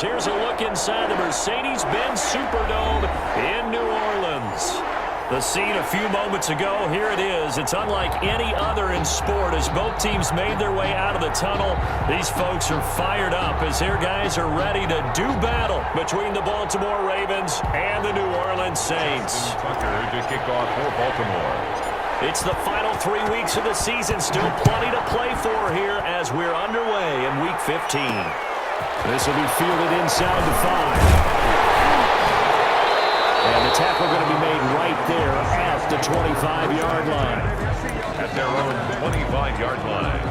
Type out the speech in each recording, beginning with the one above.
Here's a look inside the Mercedes-Benz Superdome in New Orleans. The scene a few moments ago, here it is. It's unlike any other in sport as both teams made their way out of the tunnel. These folks are fired up as their guys are ready to do battle between the Baltimore Ravens and the New Orleans Saints. Tucker to kick off for Baltimore. It's the final 3 weeks of the season. Still plenty to play for here as we're underway in Week 15. This will be fielded inside the 5. And the tackle going to be made right there at the 25-yard line. At their own 25-yard line.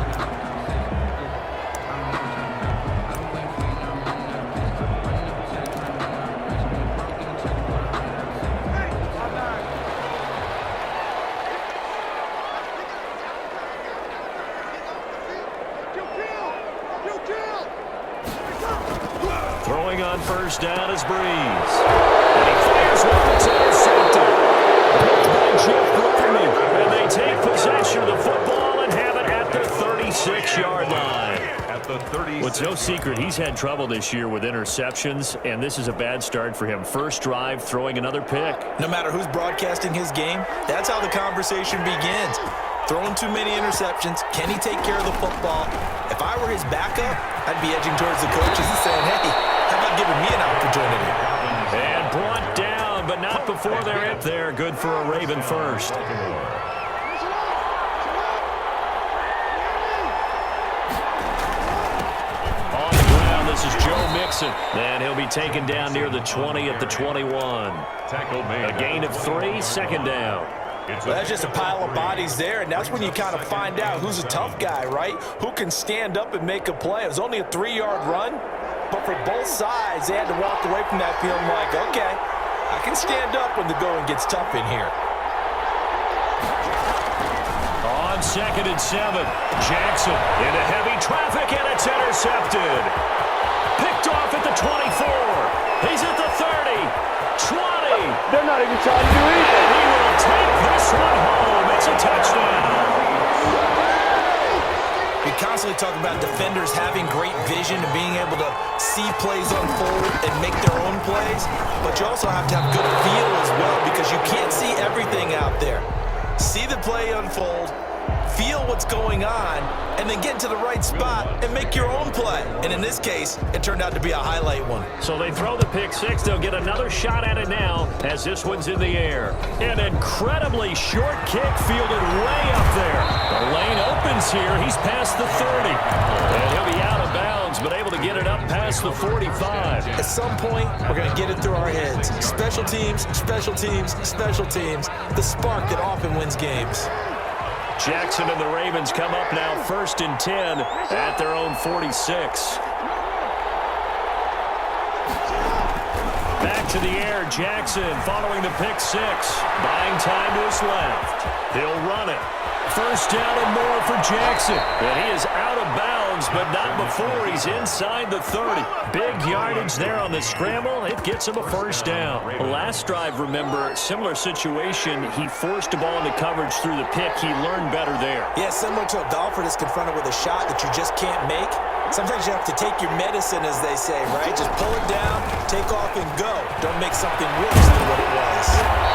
Throwing on first down is Breeze. And he fires one. It's intercepted. Picked by Jeff Gladney. And they take possession of the football and have it at the 36-yard line. At the 36. Well, it's no secret he's had trouble this year with interceptions, and this is a bad start for him. First drive, throwing another pick. No matter who's broadcasting his game, that's how the conversation begins. Throwing too many interceptions. Can he take care of the football? If I were his backup, I'd be edging towards the coaches and saying, hey, how about giving me an opportunity? And brought down, but not before they're up there. Good for a Raven first. On the ground, this is Joe Mixon. And he'll be taken down near the 20 at the 21. Tackle made. A gain of 3, second down. Well, that's just a pile of bodies there, and that's when you kind of find out who's a tough guy, right? Who can stand up and make a play. It was only a 3-yard run, but for both sides, they had to walk away from that feeling like, okay, I can stand up when the going gets tough in here. On 2nd and 7, Jackson into heavy traffic, and it's intercepted. Picked off at the 24. He's at the 30. 20. They're not even trying to do anything. He will take this one home. It's a touchdown. We constantly talk about defenders having great vision and being able to see plays unfold and make their own plays, but you also have to have good feel as well because you can't see everything out there. See the play unfold, feel what's going on, and then get to the right spot and make your own play. And in this case, it turned out to be a highlight one. So they throw the pick 6. They'll get another shot at it now as this one's in the air. An incredibly short kick fielded way up there. The lane opens here. He's past the 30. And he'll be out of bounds, but able to get it up past the 45. At some point, we're going to get it through our heads. Special teams, special teams, special teams. The spark that often wins games. Jackson and the Ravens come up now 1st and 10 at their own 46. Back to the air, Jackson following the pick 6. Buying time to his left. He'll run it. First down and more for Jackson. And he is out of bounds, but not before he's inside the 30. Big yardage there on the scramble. It gets him a first down. Last drive, remember, similar situation. He forced the ball into coverage through the pick. He learned better there. Yeah, similar to a golfer that's confronted with a shot that you just can't make. Sometimes you have to take your medicine, as they say, right? Just pull it down, take off, and go. Don't make something worse than what it was.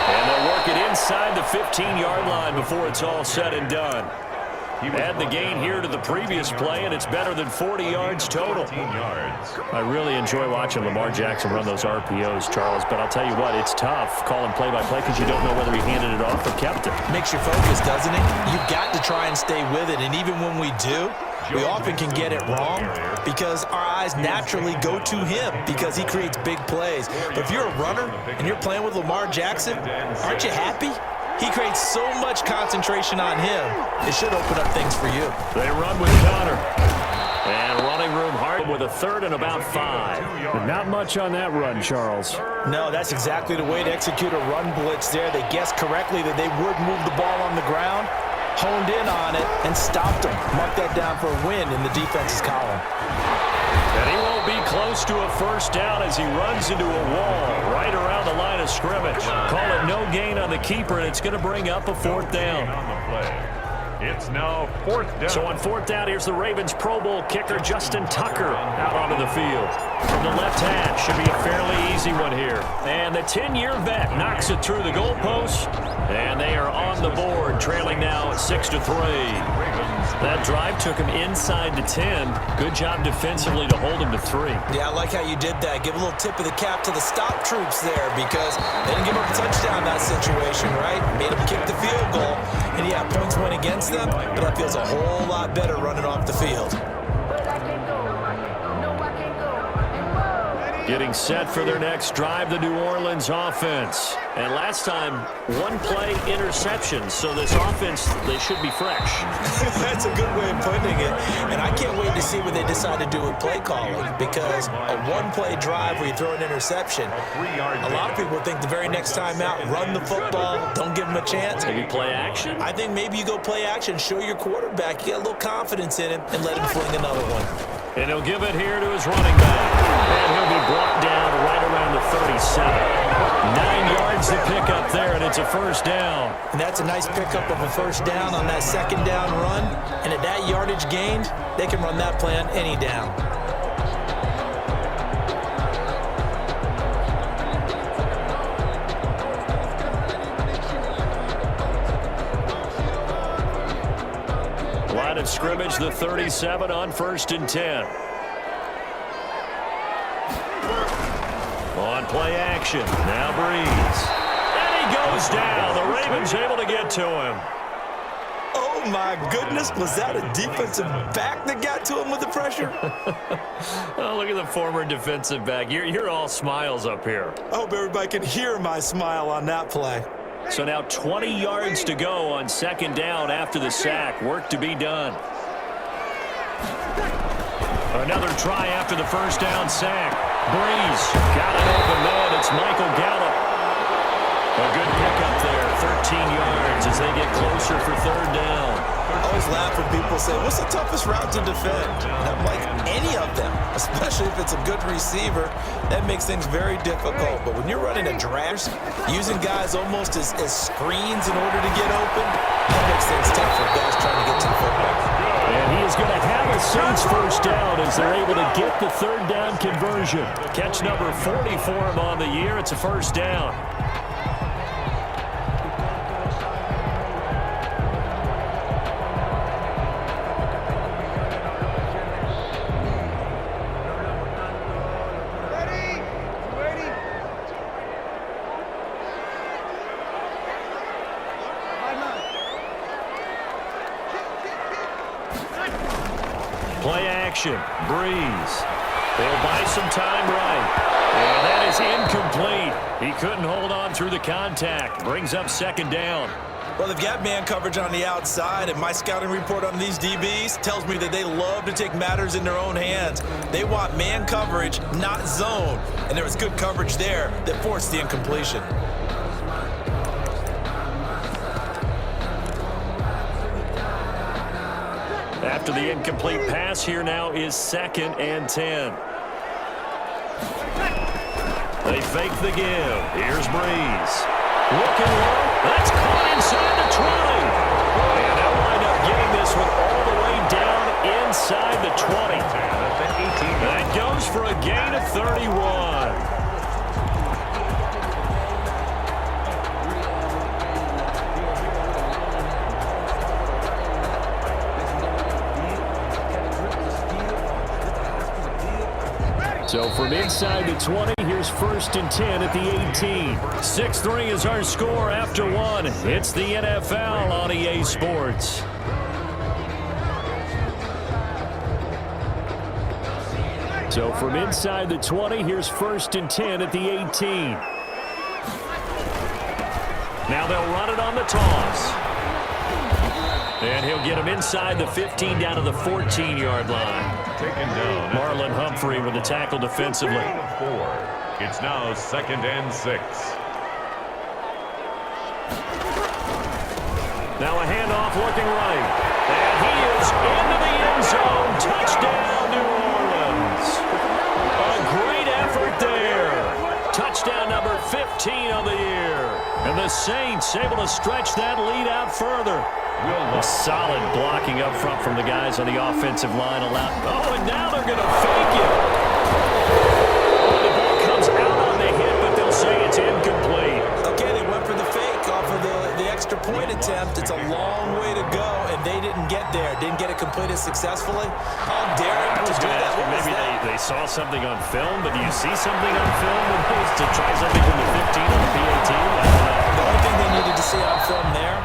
And they'll work it inside the 15-yard line before it's all said and done. Add the gain here to the previous play, and it's better than 40 yards total. I really enjoy watching Lamar Jackson run those RPOs, Charles, but I'll tell you what, it's tough calling play-by-play because you don't know whether he handed it off or kept it. Makes you focus, doesn't it? You've got to try and stay with it, and even when we do, we often can get it wrong because our eyes naturally go to him because he creates big plays. But if you're a runner and you're playing with Lamar Jackson, aren't you happy? He creates so much concentration on him, it should open up things for you. They run with Connor. And running room hard with a 3rd and about 5. But not much on that run, Charles. No, that's exactly the way to execute a run blitz there. They guessed correctly that they would move the ball on the ground, honed in on it, and stopped them. Mark that down for a win in the defense's column. And he won't be close to a first down as he runs into a wall right around the line of scrimmage. Call it no gain on the keeper, and it's going to bring up a 4th down. It's now 4th down. So on 4th down, here's the Ravens Pro Bowl kicker Justin Tucker out onto the field. From the left hash, should be a fairly easy one here. And the 10-year vet knocks it through the goalpost. And they are on the board, trailing now 6-3. That drive took him inside the 10. Good job defensively to hold him to 3. Yeah, I like how you did that. Give a little tip of the cap to the stop troops there because they didn't give up a touchdown in that situation, right? Made them kick the field goal. And yeah, points went against them, but that feels a whole lot better running off the field. Getting set for their next drive, the New Orleans offense. And last time, one play interception. So this offense, they should be fresh. That's a good way of putting it. And I can't wait to see what they decide to do with play calling because a one-play drive where you throw an interception, a lot of people think the very next time out, run the football, don't give them a chance. Maybe play action? I think maybe you go play action, show your quarterback, you get a little confidence in him, and let him fling another one. And he'll give it here to his running back. And he'll be brought down right around the 37. 9 yards to pick up there, and it's a first down. And that's a nice pickup of a first down on that second down run. And at that yardage gained, they can run that play on any down. Line of scrimmage, the 37 on 1st and 10. On play action, now Breeze. And he goes down. The Ravens able to get to him. Oh, my goodness. Was that a defensive back that got to him with the pressure? Oh, look at the former defensive back. You're all smiles up here. I hope everybody can hear my smile on that play. So now 20 yards to go on 2nd down after the sack. Work to be done. Another try after the first down sack. Breeze got an open man. It's Michael Gallup. A good pickup there. 13 yards as they get closer for 3rd down. I always laugh when people say, what's the toughest route to defend? And I'm like, any of them, especially if it's a good receiver. That makes things very difficult. But when you're running a draft, using guys almost as screens in order to get open, that makes things tough for guys trying to get to the football. And he is going to have a Saints first down as they're able to get the 3rd down conversion. Catch number 40 for him on the year. It's a first down. Play action, Breeze. They'll buy some time right. And that is incomplete. He couldn't hold on through the contact. Brings up 2nd down. Well, they've got man coverage on the outside, and my scouting report on these DBs tells me that they love to take matters in their own hands. They want man coverage, not zone. And there was good coverage there that forced the incompletion. After the incomplete pass, here now is 2nd and 10. They fake the give. Here's Breeze. Looking low. That's caught inside the 20. And they'll wind up getting this one all the way down inside the 20. That goes for a gain of 31. So from inside the 20, here's 1st and 10 at the 18. 6-3 is our score after 1. It's the NFL on EA Sports. So from inside the 20, here's 1st and 10 at the 18. Now they'll run it on the toss. And he'll get him inside the 15 down to the 14-yard line. Taken down. Marlon Humphrey with the tackle defensively. 4. It's now 2nd and 6. Now a handoff looking right. And he is into the end zone. Touchdown, New Orleans. A great effort there. Touchdown number 15 of the year. And the Saints able to stretch that lead out further. Solid blocking up front from the guys on the offensive line. Oh, and now they're going to fake it. The ball comes out on the hit, but they'll say it's incomplete. Okay, they went for the fake off of the extra point attempt. It's a long way to go, and they didn't get there. Didn't get it completed successfully. Oh, daring to do that. Maybe they saw something on film, but do you see something on film to try something from the 15 on the PAT? The only thing they needed to see on film there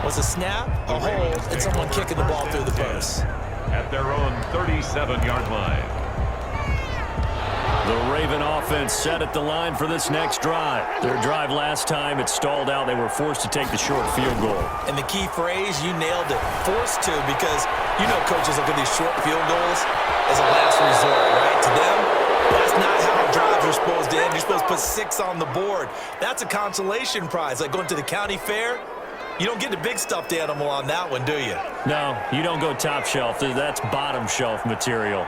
was a snap, a hold, and someone kicking the ball through the post. At their own 37-yard line. The Raven offense set at the line for this next drive. Their drive last time, it stalled out. They were forced to take the short field goal. And the key phrase, you nailed it, forced to, because you know coaches look at these short field goals as a last resort, right? To them, that's not how drives are supposed to end. You're supposed to put 6 on the board. That's a consolation prize, like going to the county fair. You don't get the big stuffed animal on that one, do you? No, you don't go top shelf. That's bottom shelf material.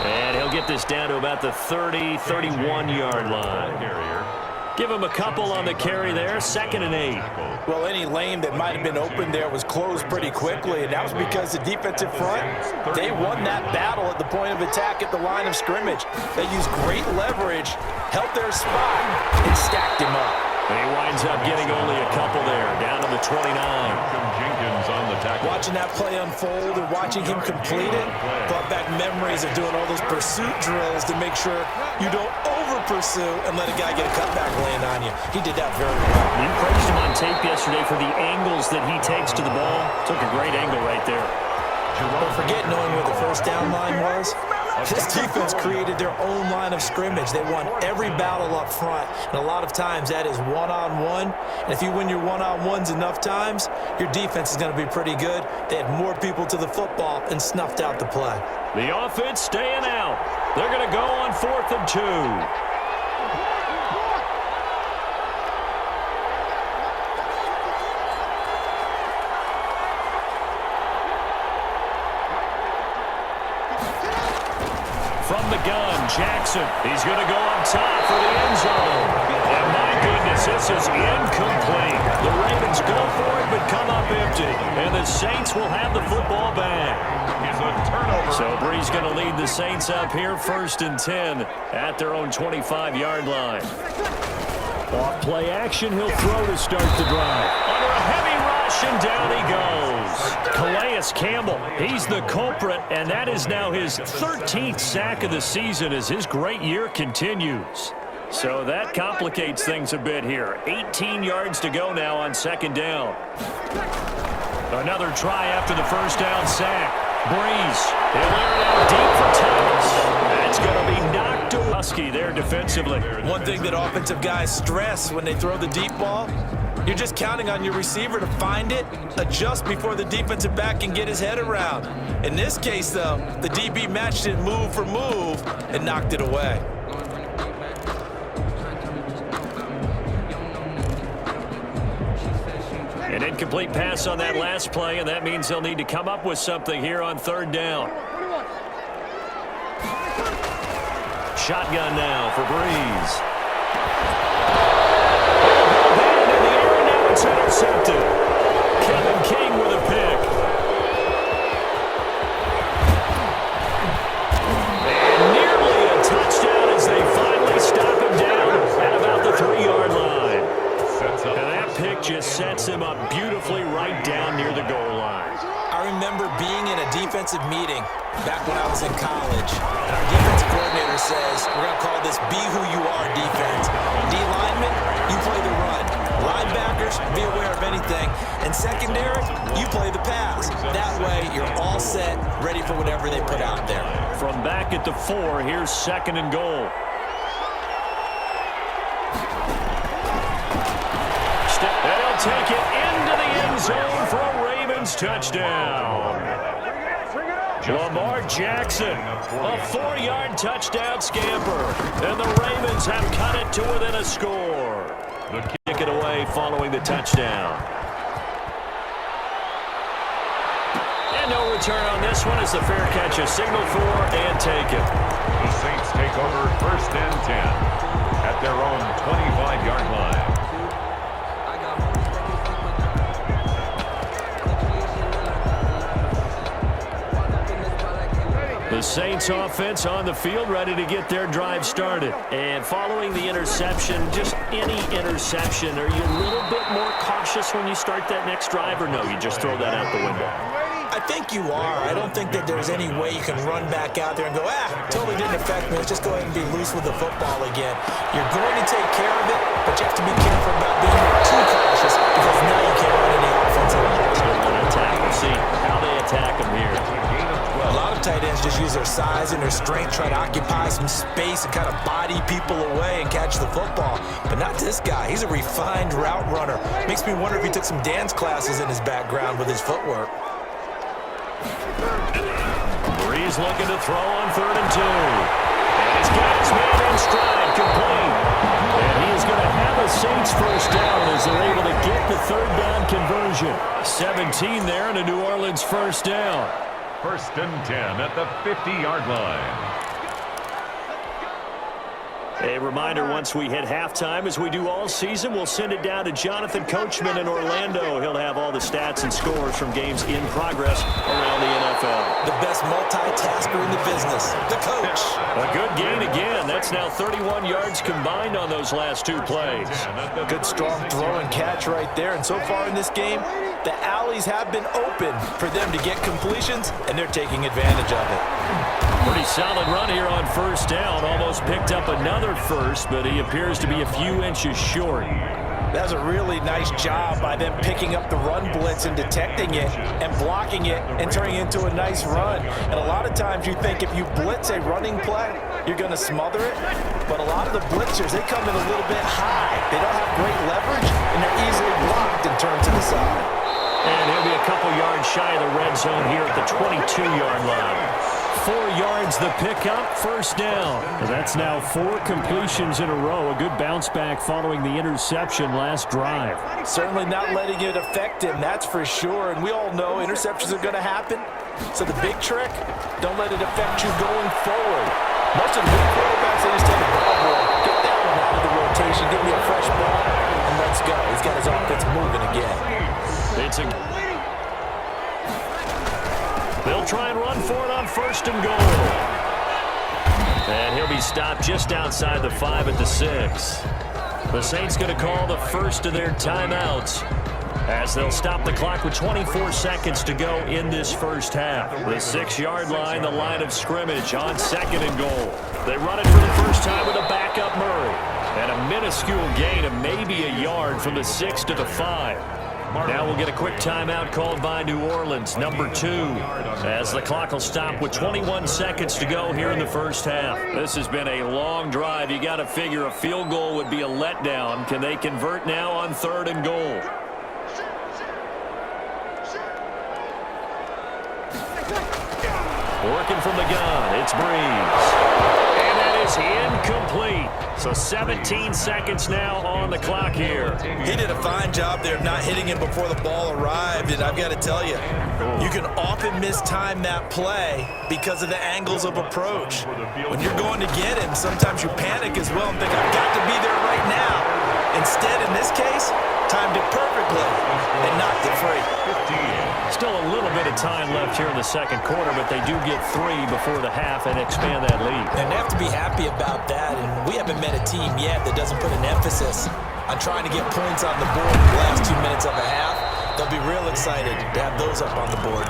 And he'll get this down to about the 30, 31-yard line. Give him a couple on the carry there, 2nd and 8. Well, any lane that might have been open there was closed pretty quickly, and that was because the defensive front, they won that battle at the point of attack at the line of scrimmage. They used great leverage, held their spot, and stacked him up. And he winds up getting only a couple there, down to the 29. Jenkins on the tackle. Watching that play unfold and watching him complete it brought back memories of doing all those pursuit drills to make sure you don't over-pursue and let a guy get a cutback land on you. He did that very well. You praised him on tape yesterday for the angles that he takes to the ball. Took a great angle right there. Don't forget knowing where the first down line was. This defense created their own line of scrimmage. They won every battle up front, and a lot of times that is one-on-one. And if you win your one-on-ones enough times, your defense is going to be pretty good. They had more people to the football and snuffed out the play. The offense staying out. They're going to go on 4th and 2. From the gun, Jackson. He's going to go up top for the end zone. And my goodness, this is incomplete. The Ravens go for it, but come up empty. And the Saints will have the football back. It's a turnover. So Bree's going to lead the Saints up here, 1st and 10 at their own 25-yard line. Off play action, he'll throw to start the drive. Under a heavy rush, and down he goes. Calais Campbell, he's the culprit, and that is now his 13th sack of the season as his great year continues. So that complicates things a bit here. 18 yards to go now on 2nd down. Another try after the first down sack. Breeze, he'll air it out deep for Thomas. That's going to be knocked to Husky there defensively. One thing that offensive guys stress when they throw the deep ball, you're just counting on your receiver to find it, adjust before the defensive back can get his head around. In this case, though, the DB matched it move for move and knocked it away. An incomplete pass on that last play, and that means they'll need to come up with something here on 3rd down. Shotgun now for Breeze. It's intercepted. Kevin King with a pick. And nearly a touchdown as they finally stop him down at about the 3-yard line. And that pick just sets him up beautifully right down near the goal line. I remember being in a defensive meeting back when I was in college. And our defensive coordinator says, we're going to call this be who you are defense. D lineman, you play the run. Linebackers, be aware of anything. And secondary, you play the pass. That way, you're all set, ready for whatever they put out there. From back at the 4, here's 2nd and goal. And he'll take it into the end zone for a Ravens touchdown. Lamar Jackson, a 4-yard touchdown scamper. And the Ravens have cut it to within a score. Kick it away following the touchdown. And And no return on this one as the fair catch is signaled for and taken. The Saints take over 1st and 10 at their own 25-yard line. The Saints offense on the field, ready to get their drive started. And following the interception, just any interception, are you a little bit more cautious when you start that next drive, or no, you just throw that out the window? I think you are. I don't think that there's any way you can run back out there and go, totally didn't affect me. Let's just go ahead and be loose with the football again. You're going to take care of it, but you have to be careful about being too cautious because now you can't run any offense at all. Still want to attack. We'll see how they attack them here. A lot of tight ends just use their size and their strength, try to occupy some space and kind of body people away and catch the football. But not this guy. He's a refined route runner. Makes me wonder if he took some dance classes in his background with his footwork. Breeze looking to throw on 3rd and 2. And he's got his man in stride, complete. And he is going to have a Saints first down as they're able to get the 3rd down conversion. 17 there and a New Orleans first down. 1st and 10 at the 50-yard line. A reminder, once we hit halftime, as we do all season, we'll send it down to Jonathan Coachman in Orlando. He'll have all the stats and scores from games in progress around the NFL. The best multitasker in the business, the coach. A good gain again. That's now 31 yards combined on those last 2 plays. Good strong throw and catch right there. And so far in this game, the alleys have been open for them to get completions, and they're taking advantage of it. Pretty solid run here on 1st down. Almost picked up another first, but he appears to be a few inches short. That was a really nice job by them picking up the run blitz and detecting it and blocking it and turning it into a nice run. And a lot of times you think if you blitz a running play, you're going to smother it. But a lot of the blitzers, they come in a little bit high. They don't have great leverage, and they're easily blocked and turned to the side. And he'll be a couple yards shy of the red zone here at the 22-yard line. 4 yards the pickup, 1st down. And that's now 4 completions in a row. A good bounce back following the interception last drive. Certainly not letting it affect him, that's for sure. And we all know interceptions are going to happen. So the big trick, don't let it affect you going forward. Most of the good quarterbacks, they just take the ball boy, get that one out of the rotation, give me a fresh ball, and let's go. He's got his offense moving again. They'll try and run for it on 1st and goal. And he'll be stopped just outside the 5 at the 6. The Saints going to call the first of their timeouts as they'll stop the clock with 24 seconds to go in this first half. The 6-yard line, the line of scrimmage on 2nd and goal. They run it for the first time with a backup Murray. And a minuscule gain of maybe a yard from the 6 to the 5. Now we'll get a quick timeout called by New Orleans, number 2, as the clock will stop with 21 seconds to go here in the first half. This has been a long drive. You got to figure a field goal would be a letdown. Can they convert now on 3rd and goal? Working from the gun, it's Breeze. And that is incomplete. So 17 seconds now on the clock here. He did a fine job there of not hitting him before the ball arrived, and I've got to tell you, you can often mistime that play because of the angles of approach. When you're going to get him, sometimes you panic as well and think, I've got to be there right now. Instead, in this case, timed it perfectly and knocked it free. Still a little bit of time left here in the second quarter, but they do get 3 before the half and expand that lead. And they have to be happy about that, and we haven't met a team yet that doesn't put an emphasis on trying to get points on the board in the last 2 minutes of a half. They'll be real excited to have those up on the board.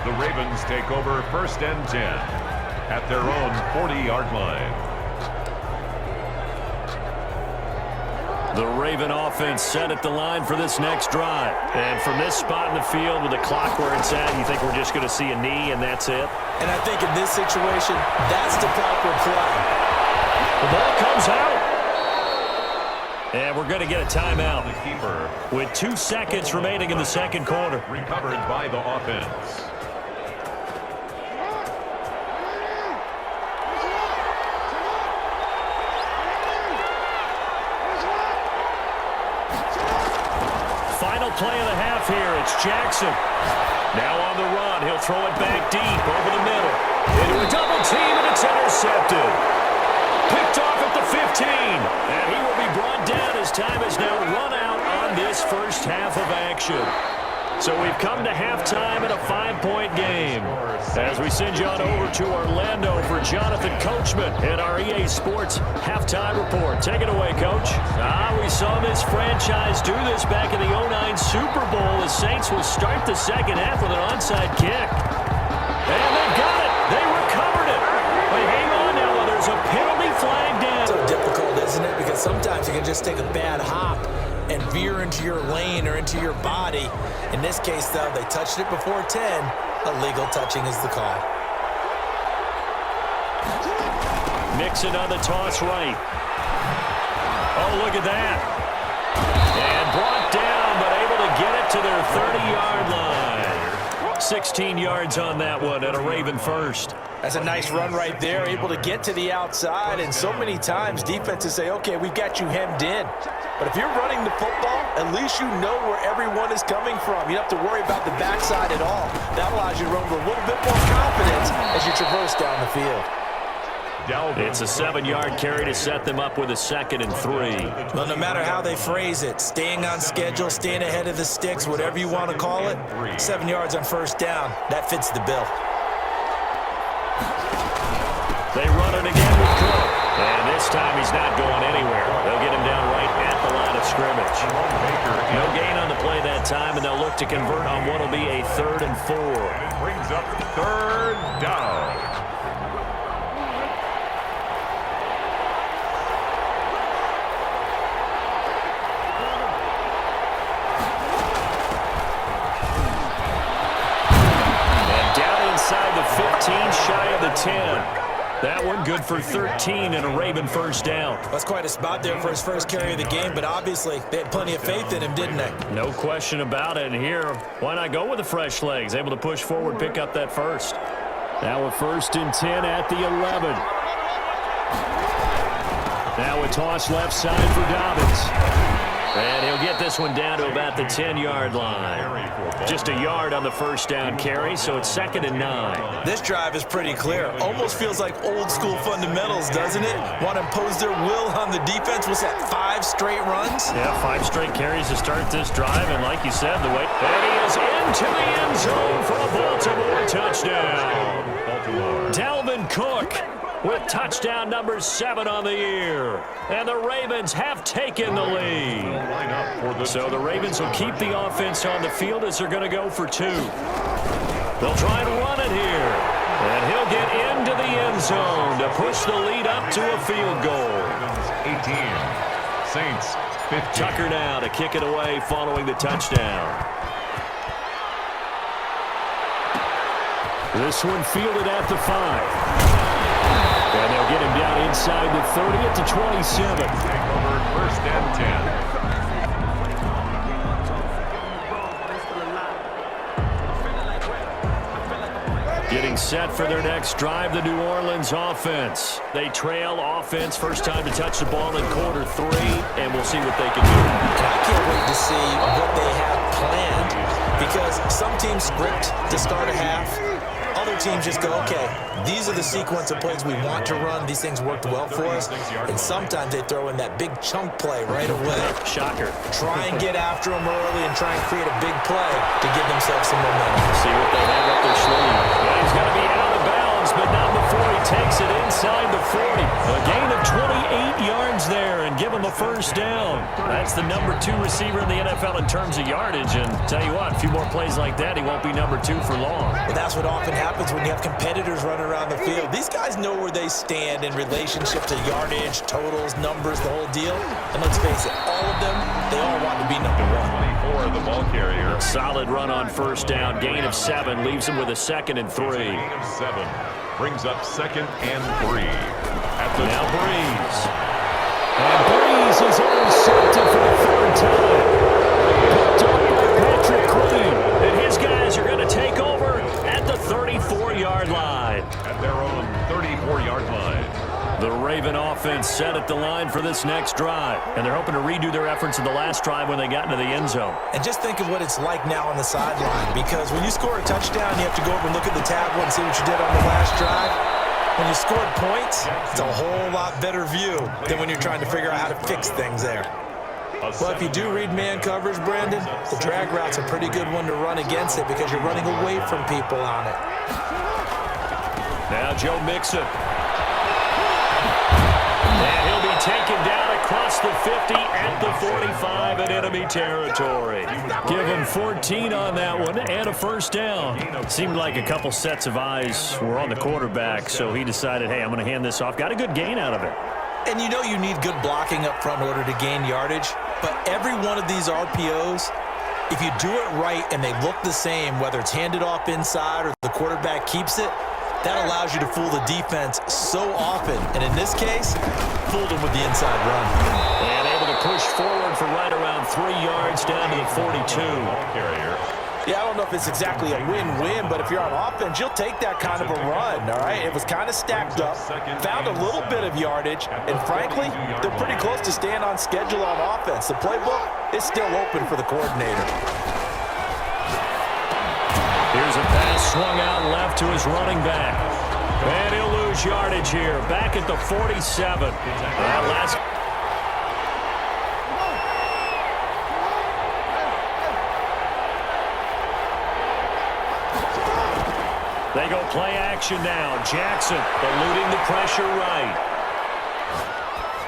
The Ravens take over 1st and 10 at their own 40-yard line. The Raven offense set at the line for this next drive. And from this spot in the field with the clock where it's at, you think we're just going to see a knee and that's it? And I think in this situation, that's the proper play. The ball comes out. And we're going to get a timeout The keeper with 2 seconds remaining in the second quarter. recovered by the offense. Final play of the half here. It's Jackson. Now on the run, he'll throw it back deep over the middle. Into a double team, and it's intercepted. Picked off at the 15. And he will be brought down as time has now run out on this first half of action. So we've come to halftime in a 5-point game. As we send you on over to Orlando for Jonathan Coachman in our EA Sports Halftime Report. Take it away, Coach. We saw this franchise do this back in the 2009 Super Bowl. The Saints will start the second half with an onside kick. And they got it. They recovered it. But hang on now, there's a penalty flag down. So difficult, isn't it? Because sometimes you can just take a bad hop and veer into your lane or into your body. In this case, though, they touched it before 10. Illegal touching is the call. Mixon on the toss right. Oh, look at that. And brought down, but able to get it to their 30-yard line. 16 yards on that one and a Raven first. That's a nice run right there, able to get to the outside. And so many times defenses say, okay, we've got you hemmed in. But if you're running the football, at least you know where everyone is coming from. You don't have to worry about the backside at all. That allows you to run with a little bit more confidence as you traverse down the field. It's a 7-yard carry to set them up with a 2nd and 3. Well, no matter how they phrase it, staying on schedule, staying ahead of the sticks, whatever you want to call it, 7 yards on first down, that fits the bill. They run it again with Cook. And this time he's not going anywhere. They'll get him down right at the line of scrimmage. No gain on the play that time, and they'll look to convert on what will be a 3rd and 4. Brings up 3rd down. Inside the 15, shy of the 10. That one good for 13 and a Raven first down. That's quite a spot there for his first carry of the game, but obviously they had plenty of faith in him, didn't they? No question about it. And here, why not go with the fresh legs? Able to push forward, pick up that first. Now a 1st and 10 at the 11. Now a toss left side for Dobbins. And he'll get this one down to about the 10-yard line. Just a yard on the first down carry, so it's 2nd and 9. This drive is pretty clear. Almost feels like old school fundamentals, doesn't it? Want to impose their will on the defense. Was that 5 straight runs? Yeah, 5 straight carries to start this drive. And like you said, the way and he is into the end zone for a Baltimore touchdown. Dalvin Cook with touchdown number 7 on the year. And the Ravens have taken the lead. So the Ravens will keep the offense on the field as they're going to go for 2. They'll try and run it here. And he'll get into the end zone to push the lead up to a field goal. 18. Saints 15. Tucker now to kick it away following the touchdown. This one fielded at the 5. And they'll get him down inside the 30 at the 27. Take over 1st and 10. Getting set for their next drive, the New Orleans offense. They trail offense, first time to touch the ball in quarter 3, and we'll see what they can do. And I can't wait to see what they have planned, because some teams script to start a half. Other teams just go, okay, these are the sequence of plays we want to run. These things worked well for us. And sometimes they throw in that big chunk play right away. Shocker. Try and get after them early and try and create a big play to give themselves some momentum. See what they have up their sleeve. Yeah, he's going to be out of bounds, but not before he takes it inside the 40. A gain of 28 yards there and give him a first down. That's the number 2 receiver in the NFL in terms of yardage. And tell you what, a few more plays like that, he won't be number 2 for long. But that's what often happens when you have competitors running around the field. These guys know where they stand in relationship to yardage, totals, numbers, the whole deal. And let's face it, all of them, they all want to be number 1. 24, the ball carrier. Solid run on first down. Gain of 7 leaves him with a 2nd and 3. Gain of 7 brings up 2nd and 3. Now Breeze. And Breeze is intercepted for the 3rd time. Picked up by Patrick Queen. And his guys are going to take over at the 34-yard line. At their own 34-yard line. The Raven offense set at the line for this next drive, and they're hoping to redo their efforts in the last drive when they got into the end zone. And just think of what it's like now on the sideline, because when you score a touchdown, you have to go over and look at the tablet and see what you did on the last drive. When you scored points, it's a whole lot better view than when you're trying to figure out how to fix things there. Well, if you do read man coverage, Brandon, the drag route's a pretty good one to run against it because you're running away from people on it. Now Joe Mixon. And he'll be taken down across the 50 at the 45 in enemy territory. Give him 14 on that one and a first down. Seemed like a couple sets of eyes were on the quarterback, so he decided, hey, I'm going to hand this off. Got a good gain out of it. And you know you need good blocking up front in order to gain yardage, but every one of these RPOs, if you do it right and they look the same, whether it's handed off inside or the quarterback keeps it, that allows you to fool the defense so often. And in this case, fooled them with the inside run. And able to push forward for right around 3 yards down to the 42. Yeah, I don't know if it's exactly a win-win, but if you're on offense, you'll take that kind of a run, all right? It was kind of stacked up, found a little bit of yardage, and frankly, they're pretty close to staying on schedule on offense. The playbook is still open for the coordinator. Here's a pass swung out left to his running back. And he'll lose yardage here. Back at the 47. They go play action now. Jackson eluding the pressure right.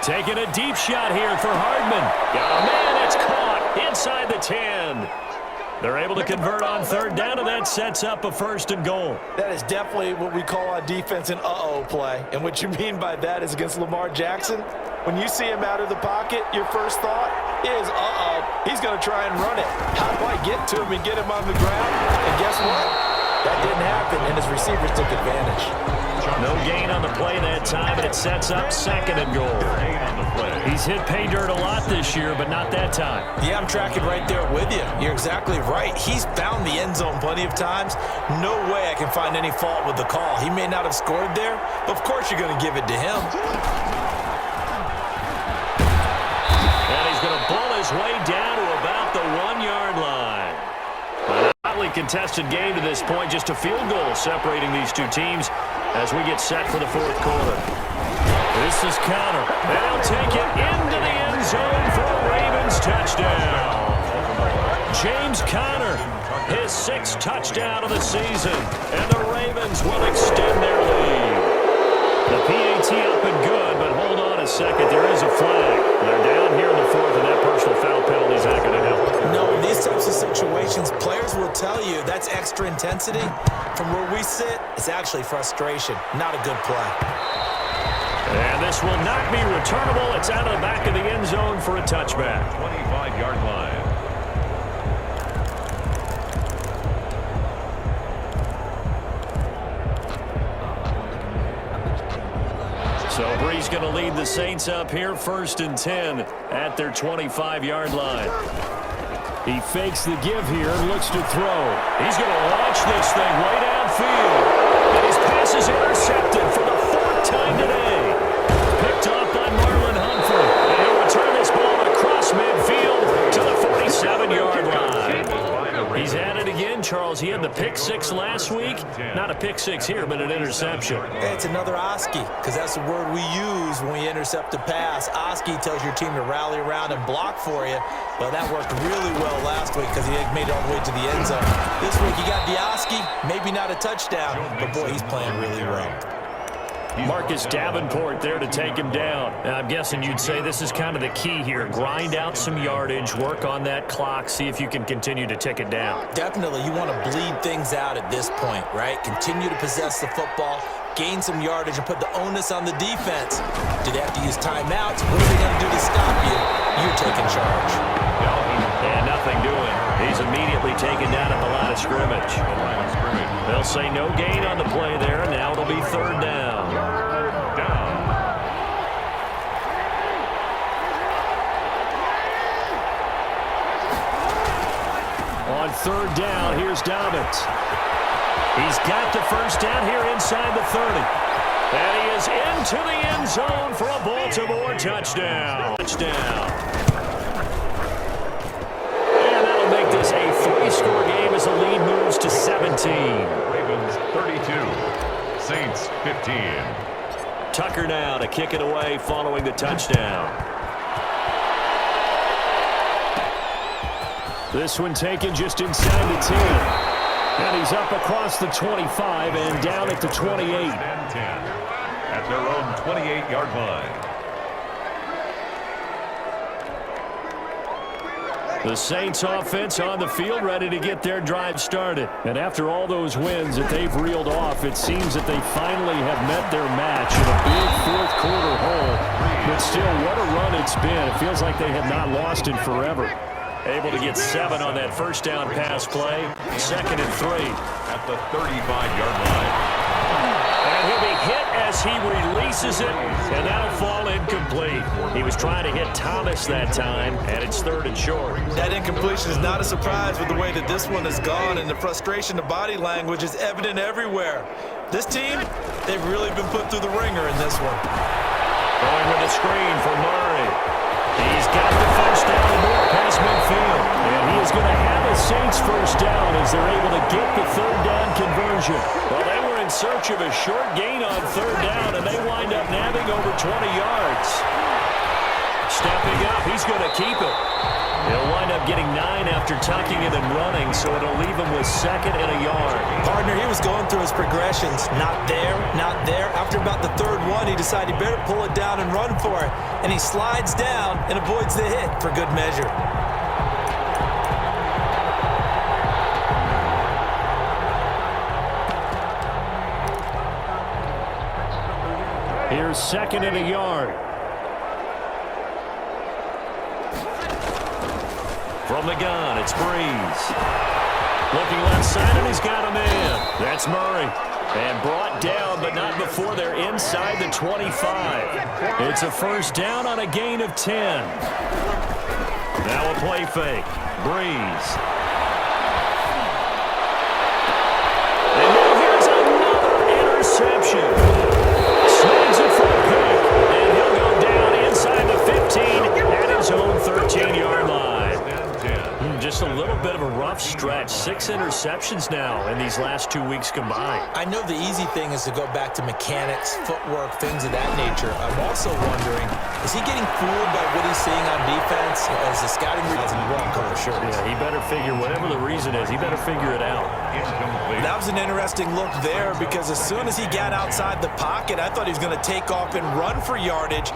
Taking a deep shot here for Hardman. Got a man, it's caught inside the 10. They're able to convert on third down, and that sets up a 1st and goal. That is definitely what we call on defense an uh-oh play. And what you mean by that is against Lamar Jackson, when you see him out of the pocket, your first thought is, uh-oh, he's going to try and run it. How do I get to him and get him on the ground? And guess what? That didn't happen, and his receivers took advantage. No gain on the play that time, and it sets up 2nd and goal. He's hit pay dirt a lot this year, but not that time. Yeah, I'm tracking right there with you. You're exactly right. He's found the end zone plenty of times. No way I can find any fault with the call. He may not have scored there, but of course you're going to give it to him. And he's going to bull his way down to about the 1-yard line. A hotly contested game to this point, just a field goal separating these two teams as we get set for the 4th quarter. This is Conner, and he'll take it into the end zone for a Ravens touchdown. James Conner, his 6th touchdown of the season, and the Ravens will extend their lead. The PAT up and good, but hold on a second, there is a flag. They're down here in the 4th, and that personal foul penalty is not going to help. No, in these types of situations, players will tell you that's extra intensity. From where we sit, it's actually frustration, not a good play. And this will not be returnable. It's out of the back of the end zone for a touchback. 25-yard line. So Brees going to lead the Saints up here, 1st and 10 at their 25-yard line. He fakes the give here and looks to throw. He's going to launch this thing way downfield. And his pass is intercepted for the 4th time today. Picked off by Marlon Humphrey. And he'll return this ball across midfield to the 47-yard line. He's at it again, Charles. He had the pick 6 last week. Not a pick 6 here, but an interception. Hey, it's another Oski, because that's the word we use when we intercept a pass. Oski tells your team to rally around and block for you. Well, that worked really well last week because he made it all the way to the end zone. This week, you got the Oski, maybe not a touchdown, but boy, he's playing really well. Marcus Davenport there to take him down. Now, I'm guessing you'd say this is kind of the key here. Grind out some yardage, work on that clock, see if you can continue to tick it down. Definitely, you want to bleed things out at this point, right? Continue to possess the football, gain some yardage, and put the onus on the defense. Do they have to use timeouts? What are they going to do to stop you? You're taking charge. And nothing doing. He's immediately taken down at the line of scrimmage. They'll say no gain on the play there, and now it'll be 3rd down. On 3rd down, here's Dobbins. He's got the 1st down here inside the 30. And he is into the end zone for a Baltimore touchdown. And that'll make this a 3-score game as the lead moves to 17. Ravens 32, Saints 15. Tucker now to kick it away following the touchdown. This one taken just inside the 10. And he's up across the 25 and down at the 28. And 10 at their own 28-yard line. The Saints offense on the field ready to get their drive started. And after all those wins that they've reeled off, it seems that they finally have met their match in a big fourth-quarter hole. But still, what a run it's been. It feels like they have not lost in forever. Able to get 7 on that first down pass play. 2nd and 3. At the 35-yard line. And he'll be hit as he releases it, and that'll fall incomplete. He was trying to hit Thomas that time, and it's 3rd and short. That incompletion is not a surprise with the way that this one has gone, and the frustration, the body language is evident everywhere. This team, they've really been put through the ringer in this one. Going with a screen for Murray. He's got the first down more past midfield. And he is going to have a Saints first down as they're able to get the 3rd down conversion. Well, they were in search of a short gain on 3rd down, and they wind up nabbing over 20 yards. Stepping up, he's going to keep it. He'll wind up getting 9 after tucking it and running, so it'll leave him with 2nd and a yard. Partner, he was going through his progressions. Not there, not there. After about the 3rd one, he decided he better pull it down and run for it. And he slides down and avoids the hit for good measure. Here's 2nd and a yard. From the gun, it's Breeze. Looking left side, and he's got a man. That's Murray. And brought down, but not before they're inside the 25. It's a first down on a gain of 10. Now a play fake. Breeze. And now here's another interception. Snags it for a pick. And he'll go down inside the 15 at his own 13-yard line. Just a little bit of a rough stretch. 6 interceptions now in these last 2 weeks combined. I know the easy thing is to go back to mechanics, footwork, things of that nature. I'm also wondering, is he getting fooled by what he's seeing on defense? As the scouting reads in the wrong color shirt. Yeah, he better figure, whatever the reason is, he better figure it out. Incomplete. That was an interesting look there because as soon as he got outside the pocket, I thought he was going to take off and run for yardage.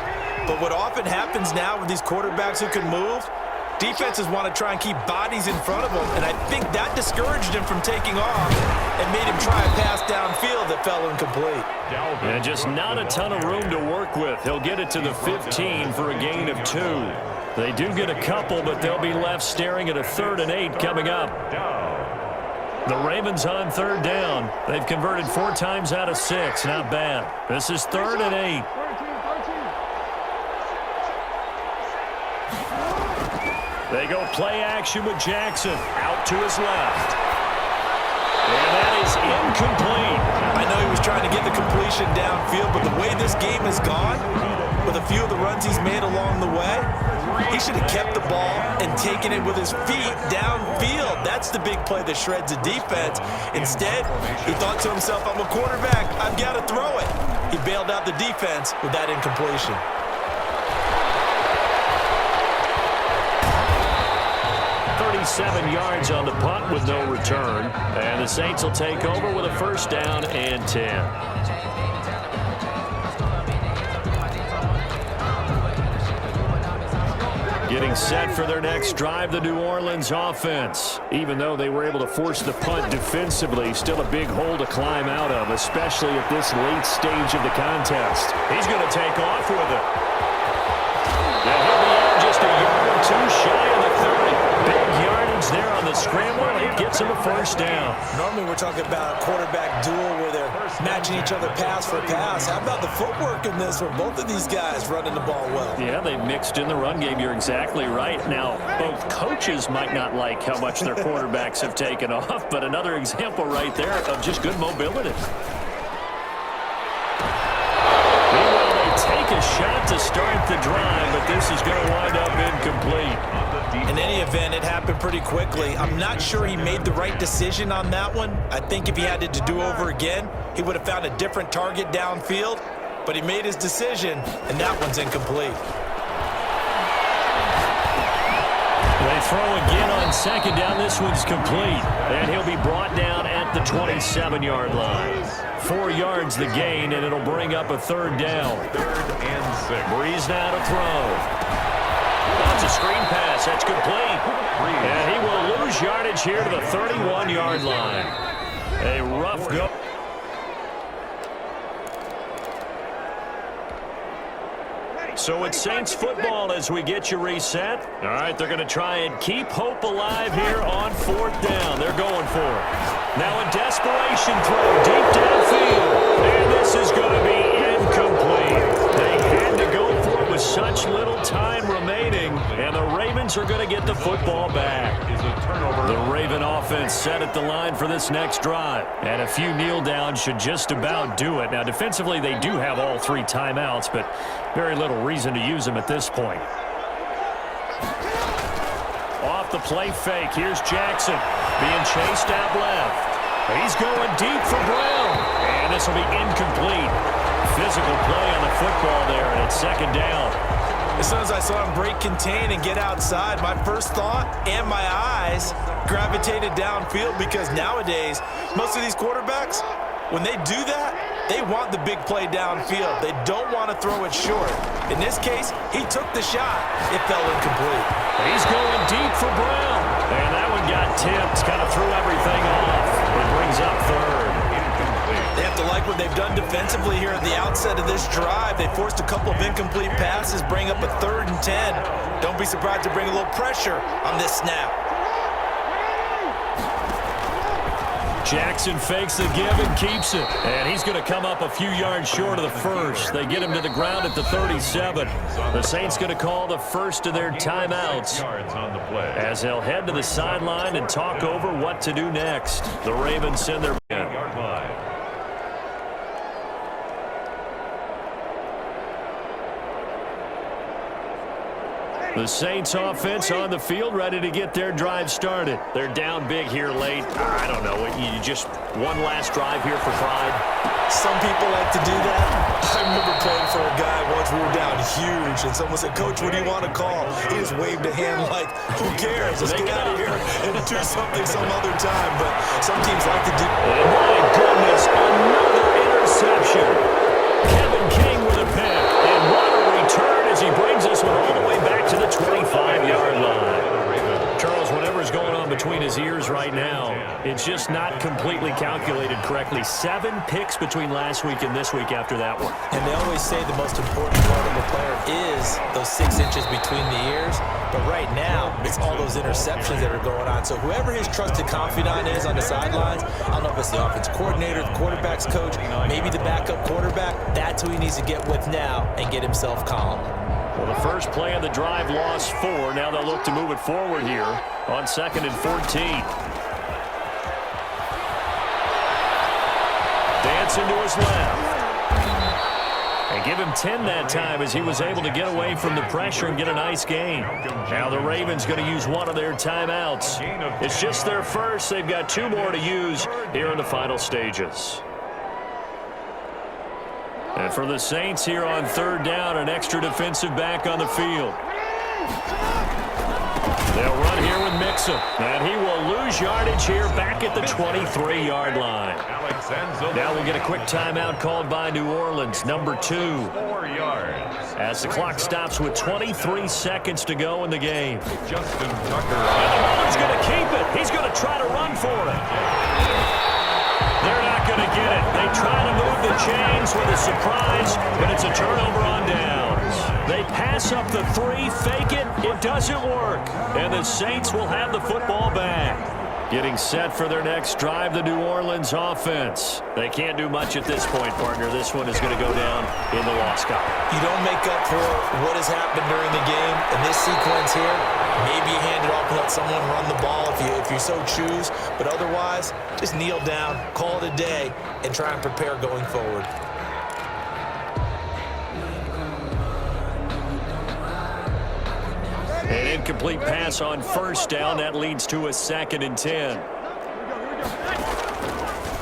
But what often happens now with these quarterbacks who can move, defenses want to try and keep bodies in front of them, and I think that discouraged him from taking off and made him try a pass downfield that fell incomplete. And just not a ton of room to work with. He'll get it to the 15 for a gain of 2. They do get a couple, but they'll be left staring at a 3rd and 8 coming up. The Ravens on 3rd down. They've converted 4 times out of 6. Not bad. This is 3rd and 8. They go play action with Jackson out to his left. And that is incomplete. I know he was trying to get the completion downfield, but the way this game has gone, with a few of the runs he's made along the way, he should have kept the ball and taken it with his feet downfield. That's the big play that shreds the defense. Instead, he thought to himself, I'm a quarterback, I've got to throw it. He bailed out the defense with that incompletion. 37 yards on the punt with no return. And the Saints will take over with a first down and 10. Getting set for their next drive, the New Orleans offense. Even though they were able to force the punt defensively, still a big hole to climb out of, especially at this late stage of the contest. He's going to take off with it. And he'll be out just a yard or 2 shy of the 30. Big yardage there on the scramble. It gets him a first down. Normally we're talking about a quarterback duel where they're matching each other pass for pass. How about the footwork in this where both of these guys running the ball well? Yeah, they mixed in the run game. You're exactly right. Now, both coaches might not like how much their quarterbacks have taken off, but another example right there of just good mobility. a shot to start the drive, but this is going to wind up incomplete. In any event, it happened pretty quickly. I'm not sure he made the right decision on that one. I think if he had it to do over again, he would have found a different target downfield, but he made his decision, and that one's incomplete. They throw again on second down. This one's complete, and he'll be brought down at the 27-yard line. 4 yards the gain, and it'll bring up a third down. 3rd and 6. Breeze now to throw. That's a screen pass. That's complete. And he will lose yardage here to the 31-yard line. A rough go. So it's Saints football as we get you reset. All right, they're going to try and keep hope alive here on 4th down. They're going for it. Now a desperation throw deep downfield. And this is going to be incomplete. They had to go for it with such little time remaining. And the Ravens are going to get the football back. Is a turnover. The Raven offense set at the line for this next drive. And a few kneel downs should just about do it. Now defensively they do have all 3 timeouts, but very little reason to use them at this point. Off the play fake. Here's Jackson being chased out left. He's going deep for Brown. And this will be incomplete. Physical play on the football there, and it's 2nd down. As soon as I saw him break contain and get outside, my first thought and my eyes gravitated downfield, because nowadays, most of these quarterbacks, when they do that, they want the big play downfield. They don't want to throw it short. In this case, he took the shot. It fell incomplete. He's going deep for Brown. And that one got tipped, kind of threw everything off. It brings up 3rd. They have to like what they've done defensively here at the outset of this drive. They forced a couple of incomplete passes, bring up a 3rd and 10. Don't be surprised to bring a little pressure on this snap. Jackson fakes the give and keeps it. And he's going to come up a few yards short of the first. They get him to the ground at the 37. The Saints going to call the first of their timeouts as they'll head to the sideline and talk over what to do next. The Ravens send their The Saints offense on the field, ready to get their drive started. They're down big here late. I don't know. You just one last drive here for pride. Some people like to do that. I remember playing for a guy once. We were down huge, and someone said, "Coach, what do you want to call?" He just waved a hand like, "Who cares? Let's get out of here and do something some other time." But some teams like to do. Oh my goodness! Another interception. Kevin King with a pick, and what a return as he brings us all the way back to the 25-yard line. Charles, whatever's going on between his ears right now, it's just not completely calculated correctly. 7 picks between last week and this week after that one. And they always say the most important part of a player is those 6 inches between the ears. But right now, it's all those interceptions that are going on. So whoever his trusted confidant is on the sidelines, I don't know if it's the offense coordinator, the quarterback's coach, maybe the backup quarterback, that's who he needs to get with now and get himself calm. Well, the first play of the drive lost 4. Now they'll look to move it forward here on 2nd and 14. Dancing to his left. And give him 10 that time as he was able to get away from the pressure and get a nice gain. Now the Ravens going to use one of their timeouts. It's just their first. They've got 2 more to use here in the final stages. And for the Saints here on 3rd down, an extra defensive back on the field. They'll run here with Mixon, and he will lose yardage here back at the 23-yard line. Now we'll get a quick timeout called by New Orleans, number 2. 4 yards. As the clock stops with 23 seconds to go in the game. Justin Tucker. And the Ravens going to keep it. He's going to try to run for it. They're not going to get it. They try to move the chains with a surprise, but it's a turnover on downs. They pass up the 3, fake it. It doesn't work. And the Saints will have the football back. Getting set for their next drive, the New Orleans offense. They can't do much at this point, partner. This one is going to go down in the loss column. You don't make up for what has happened during the game. In this sequence here, maybe you hand it off and let someone run the ball if you so choose. But otherwise, just kneel down, call it a day, and try and prepare going forward. incomplete pass on first down. That leads to a 2nd and 10.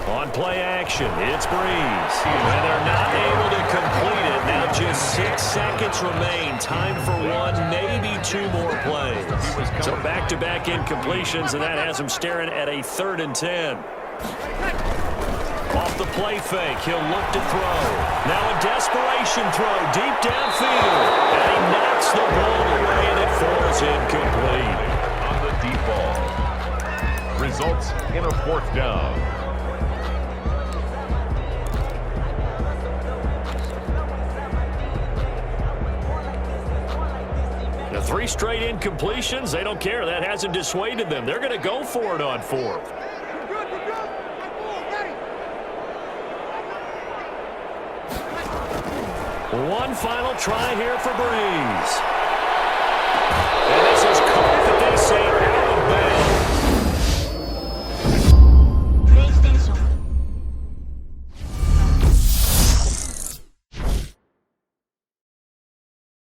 On play action, it's Breeze. And they're not able to complete it. Now just 6 seconds remain. Time for one, maybe 2 more plays. So back-to-back incompletions, and that has him staring at a 3rd and 10. Off the play fake, he'll look to throw. Now a desperation throw deep downfield. And he knocks the ball away, and it falls incomplete. On the deep ball. Results in a 4th down. The 3 straight incompletions, they don't care. That hasn't dissuaded them. They're going to go for it on 4th. One final try here for Breeze.